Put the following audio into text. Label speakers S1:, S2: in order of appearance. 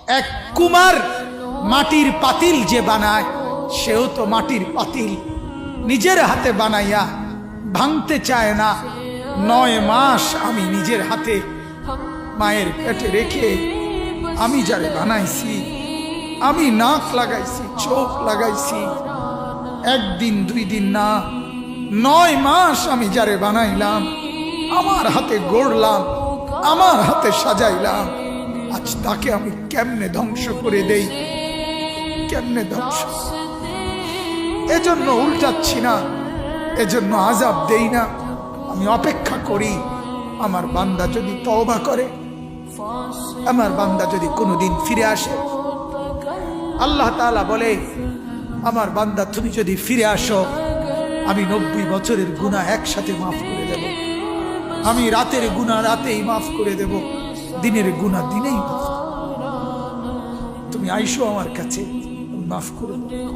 S1: এক কুমার মাটির পাতিল যে বানায়, সেও তো মাটির পাতিল নিজের হাতে বানাইয়া ভাঙতে চায় না। 9 মাস আমি নিজের হাতে মায়ের পেটে রেখে আমি যারে বানাইছি, আমি নাক লাগাইছি, চোখ লাগাইছি, 1 দিন 2 দিন না, 9 মাস আমি যারে বানাইলাম, আমার হাতে গড়লাম, আমার হাতে সাজাইলাম, আজ তাকে আমি কেমনে ধ্বংস করে দেই, কেমনে ধ্বংস। এজন্য উল্টাচ্ছি না, এজন্য আযাব দেই না। আমি অপেক্ষা করি আমার বান্দা যদি তওবা করে, আমার বান্দা যদি কোনোদিন ফিরে আসে। আল্লাহ তাআলা বলে, আমার বান্দা তুমি যদি ফিরে আসো, আমি 90 বছরের গুনাহ একসাথে মাফ করে দেব। আমি রাতের গুনাহ রাতেই মাফ করে দেব, দিনের গুনাহ দিনেই মাফ। তুমি আইসো আমার কাছে, মাফ করে দেব।